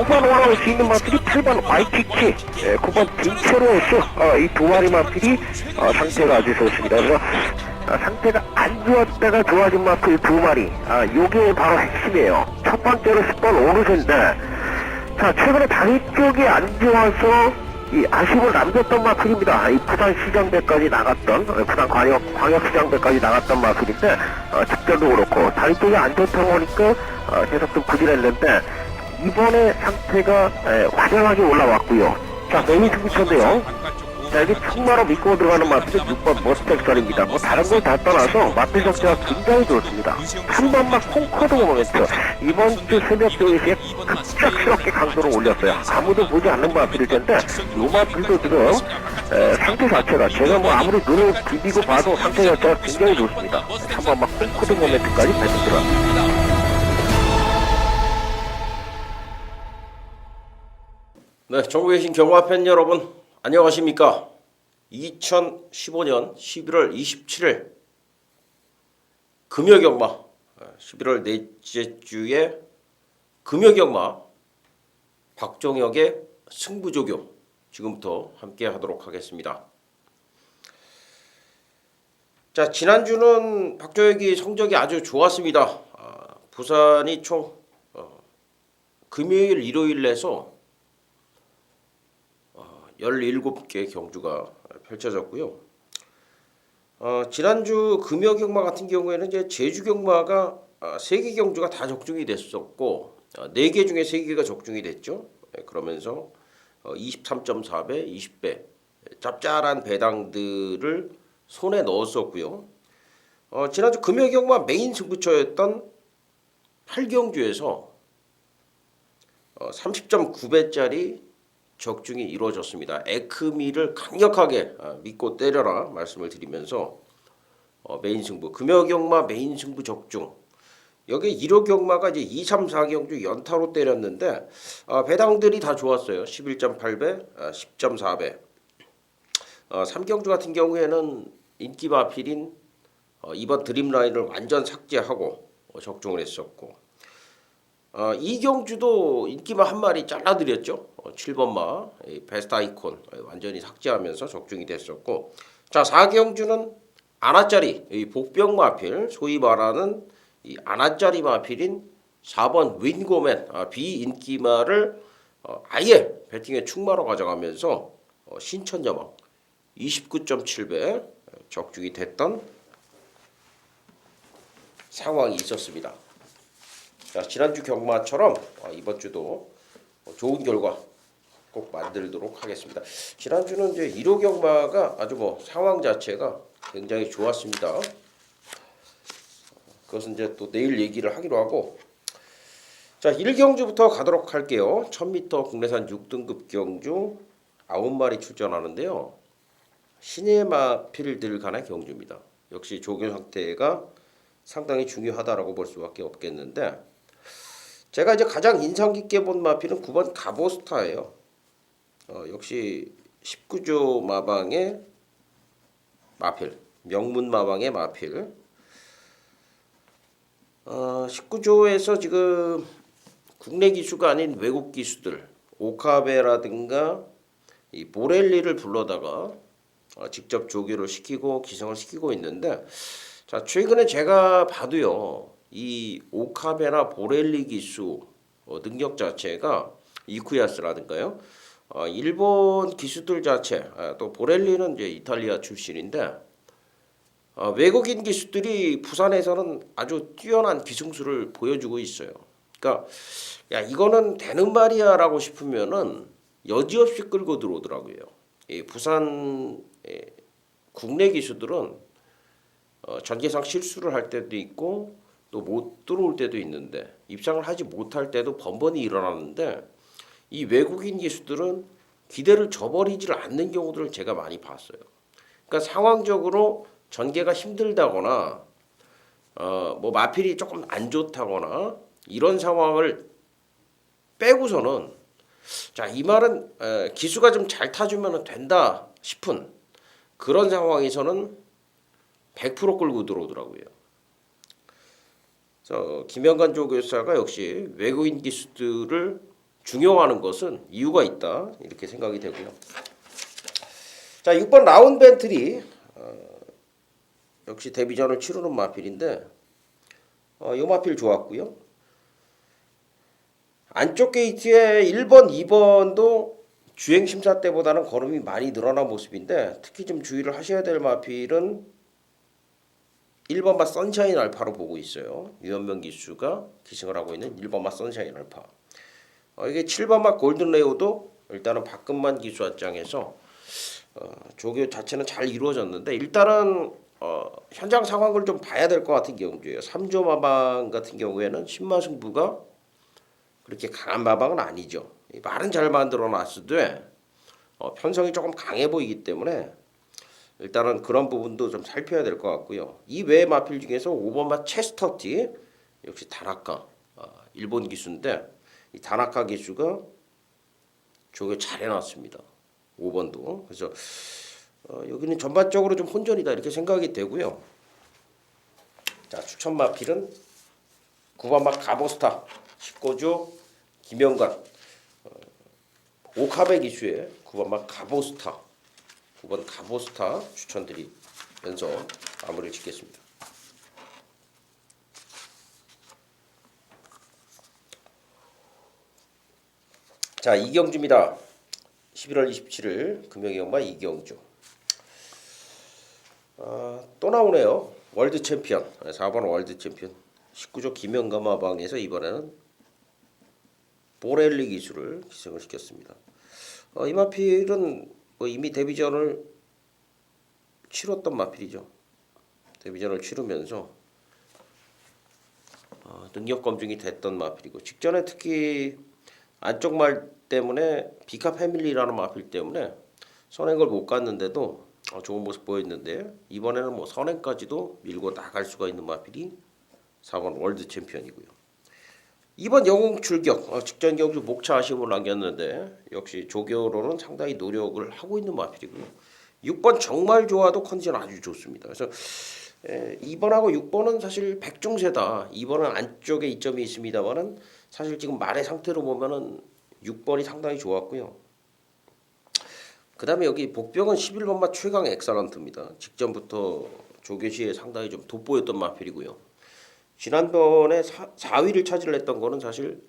9번 올라올 수 있는 마필이 8번 와이키키, 9번 딩체로스, 이 두 마리 마필이 상태가 아주 좋습니다. 그래서 상태가 안 좋았다가 좋아진 마필 두 마리, 요게 바로 핵심이에요. 첫 번째로 10번 오르센데, 자, 최근에 다리 쪽이 안 좋아서 이 아쉬움을 남겼던 마필입니다. 이 부산시장배까지 나갔던, 부산 광역시장배까지 나갔던 마필인데, 직전도 그렇고 다리 쪽이 안 좋다고 하니까 계속 좀 부진했는데, 이번에 상태가 화려하게 올라왔고요. 자, 메인 승부처인데요. 자, 여기 충마로 믿고 들어가는 마필은 6번 머스텍설입니다. 뭐 다른 걸 다 떠나서 마필 적자가 굉장히 좋습니다. 3번 막 콩코드 모멘트, 이번 주 새벽 2시에 급작스럽게 강도를 올렸어요. 아무도 보지 않는 마필일 텐데 이 마필도 지금 상태 자체가, 제가 뭐 아무리 눈을 비비고 봐도 상태 자체가 굉장히 좋습니다. 3번 막 콩코드 모멘트까지 배속 들어갑니다. 네, 전국에 계신 경마 팬 여러분 안녕하십니까? 2015년 11월 27일 금요경마, 11월 넷째 주의 금요경마 박종혁의 승부조교 지금부터 함께 하도록 하겠습니다. 자, 지난주는 박종혁이 성적이 아주 좋았습니다. 부산이 총 금요일 일요일 내서 17개 경주가 펼쳐졌고요. 지난주 금요경마 같은 경우에는 이제 제주경마가 3개 경주가 다 적중이 됐었고 4개 중에 3개가 적중이 됐죠. 그러면서 23.4배, 20배 짭짤한 배당들을 손에 넣었었고요. 지난주 금요경마 메인 승부처였던 8경주에서 30.9배짜리 적중이 이루어졌습니다. 에크미를 강력하게 믿고 때려라 말씀을 드리면서 메인 승부, 금요경마 메인 승부 적중. 여기 일요경마가 이제 2, 3, 4경주 연타로 때렸는데 배당들이 다 좋았어요. 11.8배, 10.4배. 3경주 같은 경우에는 인기 마필인 이번 드림라인을 완전 삭제하고 적중을 했었고 2경주도 인기마 한 마리 잘라드렸죠. 7번마 베스트 아이콘 완전히 삭제하면서 적중이 됐었고, 자 4경주는 아나짜리 복병 마필, 소위 말하는 이 아나짜리 마필인 4번 윈고맨 비인기마를 아예 배팅에 충마로 가져가면서 신천여망 29.7배 적중이 됐던 상황이 있었습니다. 자, 지난주 경마처럼 이번 주도 좋은 결과 꼭 만들도록 하겠습니다. 지난주는 이제 1호 경마가 아주 뭐 상황 자체가 굉장히 좋았습니다. 그것은 이제 또 내일 얘기를 하기로 하고, 자 1경주부터 가도록 할게요. 1000m 국내산 6등급 경주 9마리 출전하는데요. 신예 마필들 간의 경주입니다. 역시 조교 상태가 상당히 중요하다라고 볼 수밖에 없겠는데, 제가 이제 가장 인상 깊게 본 마필은 9번 가보스타예요. 역시 19조 마방의 마필, 명문 마방의 마필. 19조에서 지금 국내 기수가 아닌 외국 기수들, 오카베라든가 이 보렐리를 불러다가 직접 조교를 시키고 기성을 시키고 있는데, 자 최근에 제가 봐도요. 이 오카베나 보렐리 기수 능력 자체가 이쿠야스라든가요. 일본 기수들 자체, 또 보렐리는 이제 이탈리아 출신인데 외국인 기수들이 부산에서는 아주 뛰어난 기승수를 보여주고 있어요. 그러니까 야 이거는 되는 말이야라고 싶으면은 여지없이 끌고 들어오더라고요. 이 부산 국내 기수들은 전개상 실수를 할 때도 있고 또 못 들어올 때도 있는데, 입상을 하지 못할 때도 번번이 일어나는데, 이 외국인 기수들은 기대를 저버리질 않는 경우들을 제가 많이 봤어요. 그러니까 상황적으로 전개가 힘들다거나 뭐 마필이 조금 안 좋다거나 이런 상황을 빼고서는, 자 이 말은 기수가 좀 잘 타주면 된다 싶은 그런 상황에서는 100% 끌고 들어오더라고요. 김영관 조교사가 역시 외국인 기수들을 중요하는 것은 이유가 있다 이렇게 생각이 되고요. 자 6번 라운벤트리 역시 데뷔전을 치르는 마필인데 이 마필 좋았고요. 안쪽 게이트에 1번, 2번도 주행 심사 때보다는 걸음이 많이 늘어난 모습인데 특히 좀 주의를 하셔야 될 마필은 1번 마 선샤인 알파로 보고 있어요. 유현명 기수가 기승을 하고 있는 1번 마 선샤인 알파. 이게 7번 마 골든 레오도 일단은 박근만 기수 앞장에서 조교 자체는 잘 이루어졌는데 일단은 현장 상황을 좀 봐야 될 것 같은 경주예요. 3조 마방 같은 경우에는 신마 승부가 그렇게 강한 마방은 아니죠. 말은 잘 만들어 놨으되 편성이 조금 강해 보이기 때문에 일단은 그런 부분도 좀 살펴야 될 것 같고요. 이 외의 마필 중에서 5번 마 체스터티 역시 다나카 일본 기수인데 이 다나카 기수가 조교 잘 해놨습니다. 5번도 그래서 여기는 전반적으로 좀 혼전이다 이렇게 생각이 되고요. 자 추천 마필은 9번 마 가보스타 19조 김영관 오카베 기수의 9번 마 가보스타 9번 가보스타 추천드리면서 마무리를 짓겠습니다. 자 이경주입니다. 11월 27일 금요일경마 이경주. 또 나오네요. 월드 챔피언 4번 월드 챔피언 19조 김영감 마방에서 이번에는 보렐리 기수를 기승을 시켰습니다. 이 마필은 이미 데뷔전을 치렀던 마필이죠. 데뷔전을 치르면서 능력 검증이 됐던 마필이고 직전에 특히 안쪽 말 때문에 비카 패밀리라는 마필 때문에 선행을 못 갔는데도 좋은 모습 보였는데 이번에는 뭐 선행까지도 밀고 나갈 수가 있는 마필이 4번 월드 챔피언이고요. 2번 영웅 출격 직전 경주 목차 아쉬움을 남겼는데 역시 조교로는 상당히 노력을 하고 있는 마필이고요. 6번 정말 좋아도 컨디션 아주 좋습니다. 그래서 2번하고 6번은 사실 백중세다. 2번은 안쪽에 이점이 있습니다만은 사실 지금 말의 상태로 보면은 6번이 상당히 좋았고요. 그 다음에 여기 복병은 11번 마 최강 엑설런트입니다. 직전부터 조교시에 상당히 좀 돋보였던 마필이고요. 지난번에 4위를 차지했던 거는 사실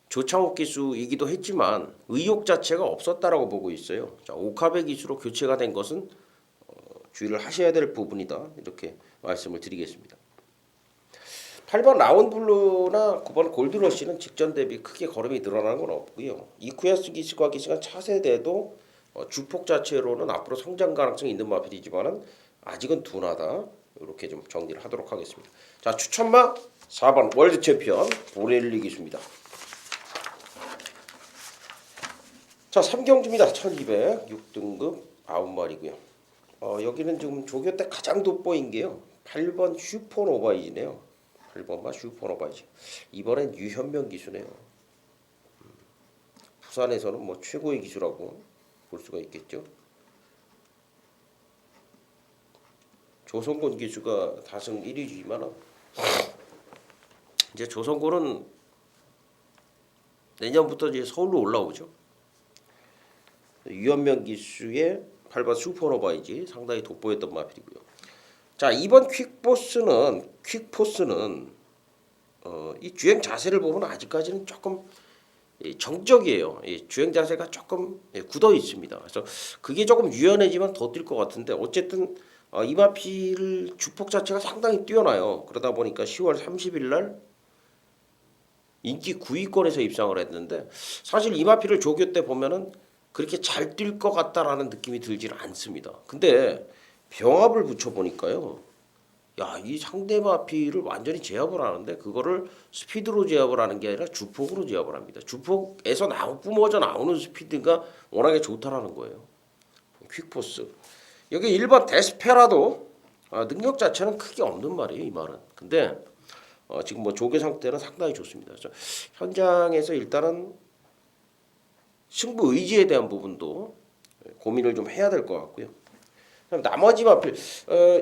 조창욱 기수이기도 했지만 의욕 자체가 없었다라고 보고 있어요. 자, 오카베 기수로 교체가 된 것은 주의를 하셔야 될 부분이다. 이렇게 말씀을 드리겠습니다. 8번 라운블루나 9번 골드러시는 직전 대비 크게 걸음이 늘어나는 건 없고요. 이쿠야스 기수가 기승한 차세대도 주폭 자체로는 앞으로 성장 가능성이 있는 마필이지만은 아직은 둔하다. 이렇게 좀 정리를 하도록 하겠습니다. 자 추천마 4번 월드 챔피언 보렐리 기수입니다. 자 3경주입니다. 1200 6등급 9마리고요. 여기는 지금 조교 때 가장 돋보인 게요. 8번 슈퍼노바이지네요. 8번마 슈퍼노바이지. 이번엔 유현명 기수네요. 부산에서는 뭐 최고의 기수라고 볼 수가 있겠죠. 조성곤 기수가 다승 1위지만 이제 조성곤은 내년부터 이제 서울로 올라오죠. 유현명 기수의 8번 슈퍼노바이지 상당히 돋보였던 마필이고요. 자 2번 퀵포스는 이 주행 자세를 보면 아직까지는 조금 정적이에요. 주행 자세가 조금 굳어 있습니다. 그래서 그게 조금 유연해지면 더 뛸 것 같은데 어쨌든 이 마필 주폭 자체가 상당히 뛰어나요. 그러다 보니까 10월 30일 날 인기 9위권에서 입상을 했는데 사실 이 마필을 조교 때 보면은 그렇게 잘 뛸 것 같다라는 느낌이 들질 않습니다. 근데 병합을 붙여 보니까요. 야, 이 상대 마필을 완전히 제압을 하는데 그거를 스피드로 제압을 하는 게 아니라 주폭으로 제압을 합니다. 주폭에서 뿜어져 나오는 스피드가 워낙에 좋다라는 거예요. 퀵포스. 여기 1번 데스페라도 능력 자체는 크게 없는 말이에요. 이 말은. 근데 지금 뭐 조교 상태는 상당히 좋습니다. 그래서 현장에서 일단은 승부 의지에 대한 부분도 고민을 좀 해야 될 것 같고요. 나머지 마필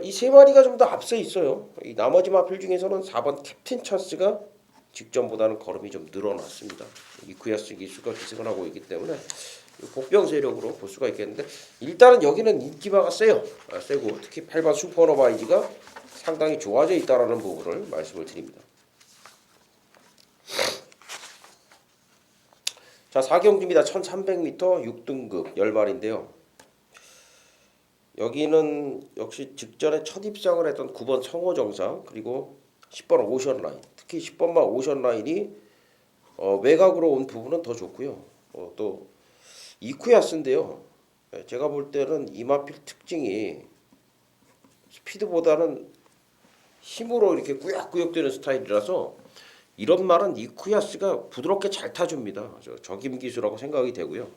이 세 마리가 좀 더 앞서 있어요. 이 나머지 마필 중에서는 4번 캡틴 찬스가 직전보다는 걸음이 좀 늘어났습니다. 이쿠야스 기수가 기승을 하고 있기 때문에 복병 세력으로 볼 수가 있겠는데 일단은 여기는 인기바가 세요. 세고 특히 8번 슈퍼노바이지가 상당히 좋아져 있다라는 부분을 말씀을 드립니다. 자, 4경주입니다. 1300m 6등급 10마리인데요. 여기는 역시 직전에 첫 입상을 했던 9번 성호정상 그리고 10번 오션라인, 특히 10번만 오션라인이 외곽으로 온 부분은 더 좋고요. 또 이쿠야스인데요. 제가 볼 때는 이마필 특징이 스피드보다는 힘으로 이렇게 꾸역꾸역되는 스타일이라서 이런 말은 이쿠야스가 부드럽게 잘 타줍니다. 적임 기수라고 생각이 되고요.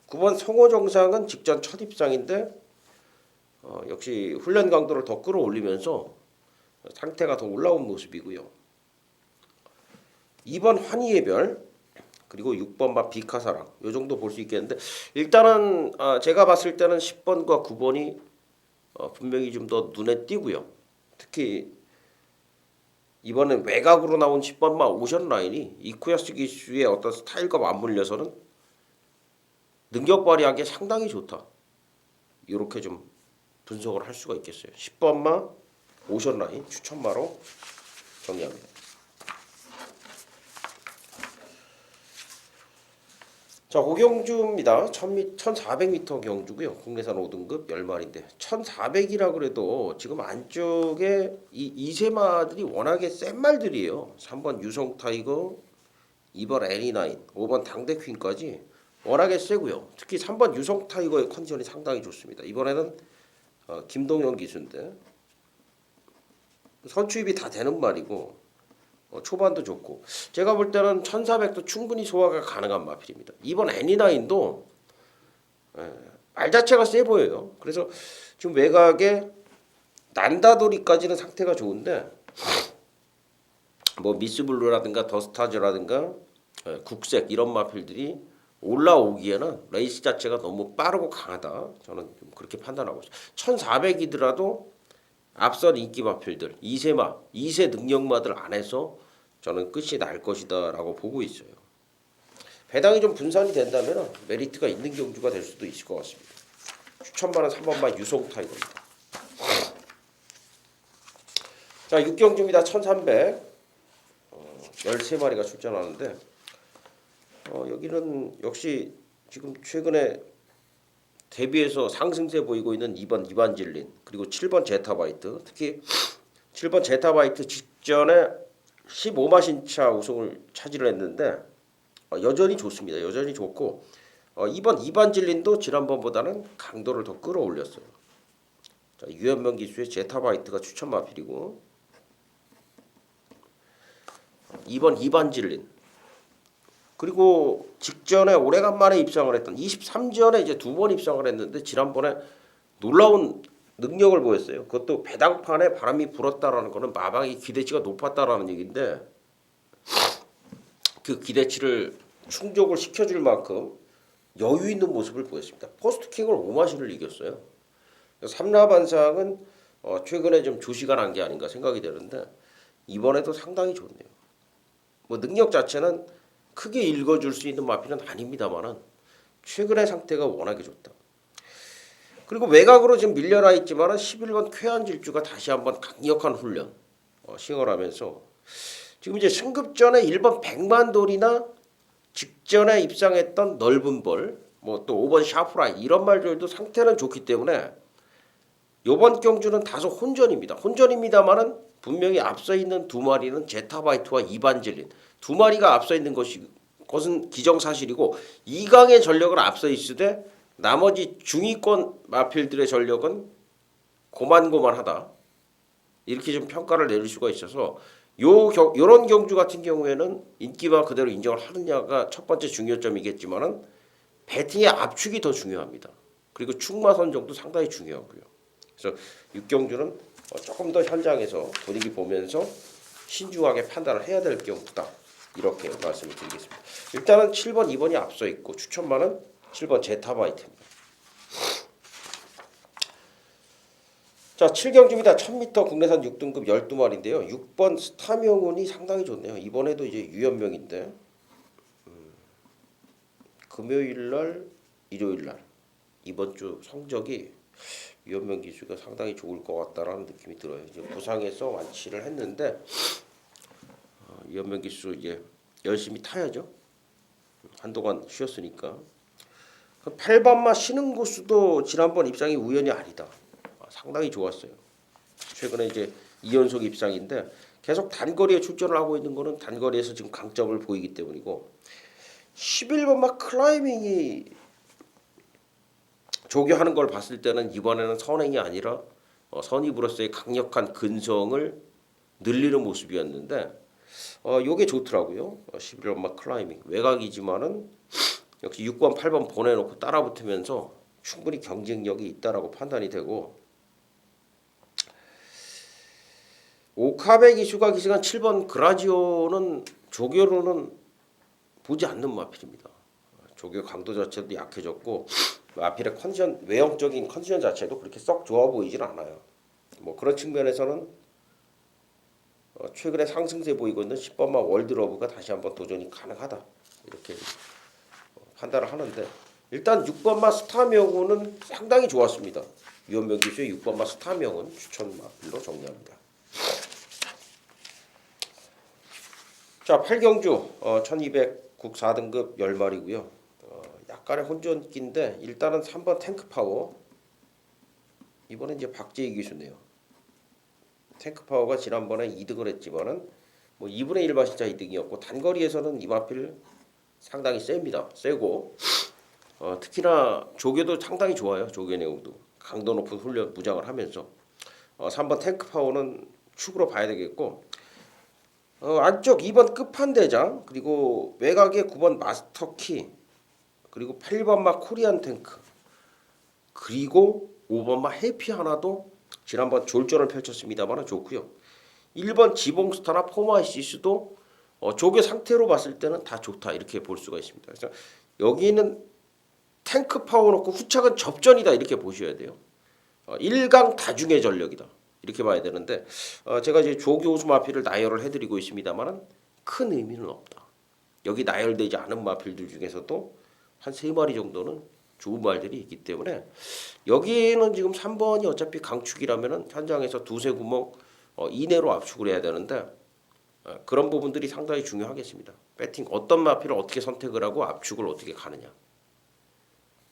9번 성호정상은 직전 첫 입상인데 역시 훈련 강도를 더 끌어올리면서 상태가 더 올라온 모습이고요. 2번 환희의 별 그리고 6번마 비카사랑 요 정도 볼 수 있겠는데 일단은 제가 봤을 때는 10번과 9번이 분명히 좀 더 눈에 띄고요. 특히 이번엔 외곽으로 나온 10번마 오션 라인이 이쿠야스 기수의 어떤 스타일과 맞물려서는 능력 발휘하기에 상당히 좋다. 이렇게 좀 분석을 할 수가 있겠어요. 10번마 오션 라인 추천마로 정리합니다. 자, 고경주입니다. 1400m 경주고요. 국내산 5등급 10마리인데 1400이라 그래도 지금 안쪽에 이 이세마들이 워낙에 센 말들이에요. 3번 유성타이거, 2번 애니나인, 5번 당대퀸까지 워낙에 세고요. 특히 3번 유성타이거의 컨디션이 상당히 좋습니다. 이번에는 김동현 기수인데 선추입이 다 되는 말이고 초반도 좋고 제가 볼 때는 1400도 충분히 소화가 가능한 마필입니다. 이번 애니나인도 말 자체가 세 보여요. 그래서 지금 외곽에 난다도리까지는 상태가 좋은데 뭐 미스블루라든가 더스타즈라든가 국색 이런 마필들이 올라오기에는 레이스 자체가 너무 빠르고 강하다. 저는 좀 그렇게 판단하고 있어요. 1400이더라도 앞선 인기 마필들 2세 능력마들 안에서 저는 끝이 날 것이다 라고 보고 있어요. 배당이 좀 분산이 된다면 메리트가 있는 경주가 될 수도 있을 것 같습니다. 추천반은 3번만 유성타이거입니다. 자, 6경주입니다. 1300 13마리가 출전하는데 여기는 역시 지금 최근에 대비해서 상승세 보이고 있는 2번 이반질린 그리고 7번 제타바이트 특히 7번 제타바이트 직전에 15마신차 우승을 차지를 했는데 여전히 좋습니다. 여전히 좋고 2번 이반질린도 지난번보다는 강도를 더 끌어올렸어요. 자, 유현명 기수의 제타바이트가 추천 마필이고 2번 이반질린 그리고 직전에 오래간만에 입상을 했던 23전에 이제 2번 입상을 했는데 지난번에 놀라운 능력을 보였어요. 그것도 배당판에 바람이 불었다라는 거는 마방이 기대치가 높았다라는 얘기인데 그 기대치를 충족을 시켜줄 만큼 여유 있는 모습을 보였습니다. 포스트킹을 5마신을 이겼어요. 삼라반상은 최근에 좀 조시가 난 게 아닌가 생각이 되는데 이번에도 상당히 좋네요. 뭐 능력 자체는 크게 읽어줄 수 있는 마필은 아닙니다만은 최근의 상태가 워낙에 좋다. 그리고 외곽으로 지금 밀려나 있지만은 11번 쾌한질주가 다시 한번 강력한 훈련 시행하면서 지금 이제 승급전에 1번 백만돌이나 직전에 입상했던 넓은 벌, 뭐 또 5번 샤프라인 이런 말들도 상태는 좋기 때문에 이번 경주는 다소 혼전입니다. 혼전입니다만은 분명히 앞서 있는 2마리는 제타바이트와 이반젤린 2마리가 앞서 있는 것은 기정사실이고 2강의 전력은 앞서 있으되 나머지 중위권 마필들의 전력은 고만고만하다. 이렇게 좀 평가를 내릴 수가 있어서 요런 경주 같은 경우에는 인기가 그대로 인정을 하느냐가 첫 번째 중요점이겠지만은 배팅의 압축이 더 중요합니다. 그리고 축마 선정도 상당히 중요하고요. 그래서 6경주는 조금 더 현장에서 분위기 보면서 신중하게 판단을 해야 될 경우다. 이렇게 말씀을 드리겠습니다. 일단은 7번, 2번이 앞서 있고 추천만은 7번 제타바이트입니다. 자, 7경주입니다. 1000m 국내산 6등급 12마리인데요. 6번 스타명운이 상당히 좋네요. 이번에도 이제 유연명인데 금요일날, 일요일날 이번 주 성적이 유연명 기수가 상당히 좋을 것 같다라는 느낌이 들어요. 이제 부상에서 완치를 했는데 유연명 기수 이제 열심히 타야죠. 한동안 쉬었으니까. 8번마 신흥고수도 지난번 입상이 우연이 아니다. 상당히 좋았어요. 최근에 이제 2연속 입상인데 계속 단거리에 출전을 하고 있는 거는 단거리에서 지금 강점을 보이기 때문이고 11번마 클라이밍이 조교하는 걸 봤을 때는 이번에는 선행이 아니라 선입으로서의 강력한 근성을 늘리는 모습이었는데 요게 좋더라고요. 11번마 클라이밍 외곽이지만은 역시 6번, 8번 보내놓고 따라붙으면서 충분히 경쟁력이 있다라고 판단이 되고 오카베 기수가 기승한 7번 그라지오는 조교로는 보지 않는 마필입니다. 조교 강도 자체도 약해졌고 마필의 컨디션 외형적인 컨디션 자체도 그렇게 썩 좋아 보이질 않아요. 뭐 그런 측면에서는 최근에 상승세 보이고 있는 10번마 월드러브가 다시 한번 도전이 가능하다 이렇게 판단을 하는데 일단 6번마 스타명운은 상당히 좋았습니다. 유연명 기수의 6번마 스타명운 추천 마필로 정리합니다. 자, 8경주 1200국 4등급 10마리고요. 약간의 혼전기인데 일단은 3번 탱크파워 이번엔 이제 박재희 기수네요. 탱크파워가 지난번에 2등을 했지만은 뭐 2분의 1 마신자 2등이었고 단거리에서는 이 마필 상당히 셉니다. 세고 특히나 조교도 상당히 좋아요. 조교 내용도 강도 높은 훈련 무장을 하면서 3번 탱크파워는 축으로 봐야 되겠고 안쪽 2번 끝판대장 그리고 외곽에 9번 마스터키 그리고 8번마 코리안 탱크 그리고 5번마 해피 하나도 지난번 졸전을 펼쳤습니다만 좋고요. 1번 지봉스타나 포마시스도 조교 상태로 봤을 때는 다 좋다 이렇게 볼 수가 있습니다. 그래서 여기는 탱크 파워 놓고 후착은 접전이다 이렇게 보셔야 돼요. 1강 다중의 전력이다. 이렇게 봐야 되는데 제가 이제 조교 우수 마필을 나열을 해드리고 있습니다만은 큰 의미는 없다. 여기 나열되지 않은 마필들 중에서도 한 3마리 정도는 좋은 말들이 있기 때문에 여기는 지금 3번이 어차피 강축이라면은 현장에서 두세 구멍 이내로 압축을 해야 되는데 그런 부분들이 상당히 중요하겠습니다. 배팅 어떤 마필을 어떻게 선택을 하고 압축을 어떻게 가느냐.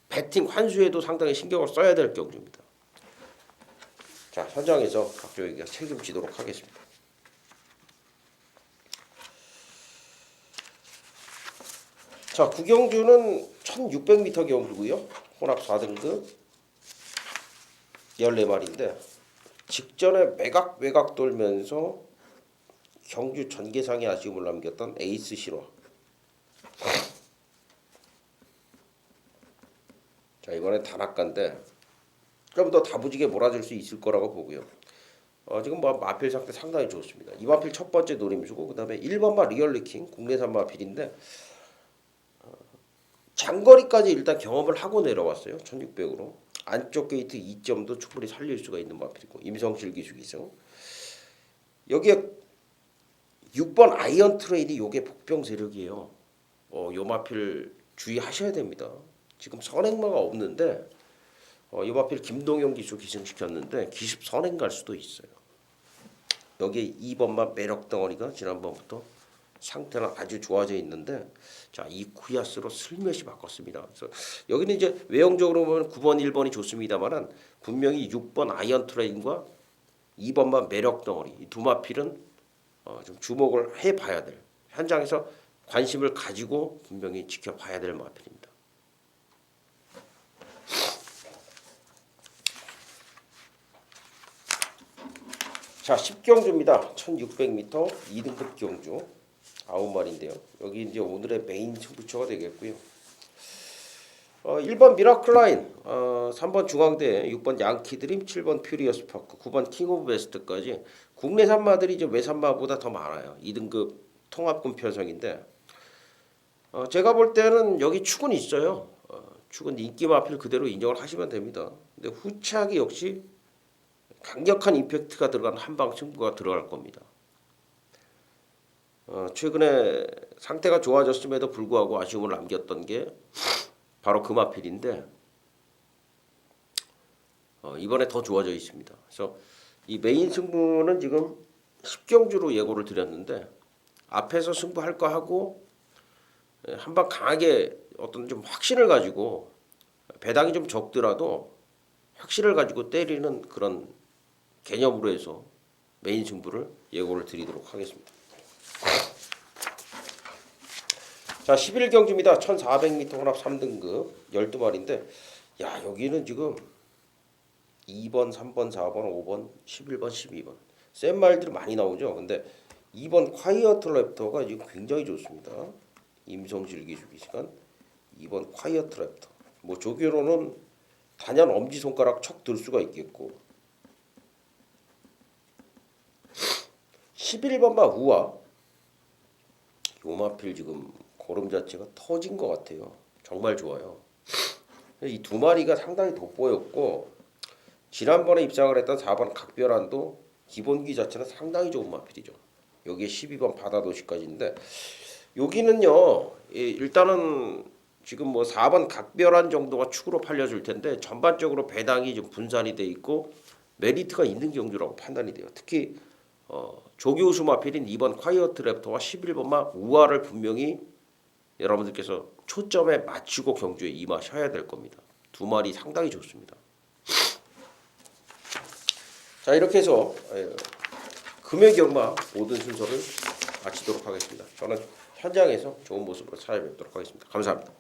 배팅 환수에도 상당히 신경을 써야 될 경주입니다. 자, 현장에서 박조희가 책임지도록 하겠습니다. 자, 구경주는 1600m 경주고요. 혼합 4등급 14마리인데 직전에 외곽 돌면서 경주 전개상에 아쉬움을 남겼던 에이스 실화. 자, 이번에 단학가인데 좀 더 다부지게 몰아줄 수 있을 거라고 보고요. 지금 뭐 마필 상태 상당히 좋습니다. 이 마필 첫 번째 노림수고 그다음에 1번마 리얼리킹 국내산 마필인데 장거리까지 일단 경험을 하고 내려왔어요. 1600으로. 안쪽 게이트 2점도 충분히 살릴 수가 있는 마필이고 임성실 기수기죠. 여기에 6번 아이언 트레이드 요게 복병 세력이에요. 요 마필 주의하셔야 됩니다. 지금 선행마가 없는데 요 마필 김동영 기수 기승시켰는데 기습 선행 갈 수도 있어요. 여기에 2번만 매력 덩어리가 지난번부터 상태는 아주 좋아져 있는데 자, 이 쿠야스로 슬며시 바꿨습니다. 그래서 여기는 이제 외형적으로 보면 9번 1번이 좋습니다만은 분명히 6번 아이언 트레인과 2번만 매력 덩어리 이 두 마필은 좀 주목을 해봐야 될 현장에서 관심을 가지고 분명히 지켜봐야 될 마필입니다. 자, 10경주입니다. 1600m 2등급 경주 9마리인데요. 여기 이제 오늘의 메인 승부처가 되겠고요. 1번 미라클라인, 3번 중앙대, 6번 양키드림, 7번 퓨리어스 파크, 9번 킹 오브 베스트까지 국내산마들이 이제 외산마보다 더 많아요. 2등급 통합군 편성인데 제가 볼 때는 여기 축은 있어요. 축은 인기 마필 그대로 인정을 하시면 됩니다. 근데 후착이 역시 강력한 임팩트가 들어간 한방 승부가 들어갈 겁니다. 최근에 상태가 좋아졌음에도 불구하고 아쉬움을 남겼던 게 바로 금화필인데 이번에 더 좋아져 있습니다. 그래서 이 메인 승부는 지금 10경주로 예고를 드렸는데 앞에서 승부할 거 하고 한방 강하게 어떤 좀 확신을 가지고 배당이 좀 적더라도 확신을 가지고 때리는 그런 개념으로 해서 메인 승부를 예고를 드리도록 하겠습니다. 자, 11경주입니다. 1400m 혼합 3등급 12마리인데 야, 여기는 지금 2번, 3번, 4번, 5번, 11번, 12번 센 말들이 많이 나오죠. 근데 2번 콰이어트 랩터가 지금 굉장히 좋습니다. 임성실 기수기 시간 2번 콰이어트 랩터. 뭐 조교로는 단연 엄지손가락 척 들 수가 있겠고 11번마 우아 요마필 지금 고름 자체가 터진 것 같아요. 정말 좋아요. 이 두 마리가 상당히 돋보였고 지난번에 입상을 했던 4번 각별한도 기본기 자체는 상당히 좋은 마필이죠. 여기에 12번 바다도시까지인데 여기는요 일단은 지금 뭐 4번 각별한 정도가 축으로 팔려줄 텐데 전반적으로 배당이 좀 분산이 돼 있고 메리트가 있는 경주라고 판단이 돼요. 특히 조교수 마필인 2번 콰이어트 랩터와 11번마 우아를 분명히 여러분들께서 초점에 맞추고 경주에 임하셔야 될 겁니다. 두 마리 상당히 좋습니다. 자, 이렇게 해서 금요경마 모든 순서를 마치도록 하겠습니다. 저는 현장에서 좋은 모습으로 찾아뵙도록 하겠습니다. 감사합니다.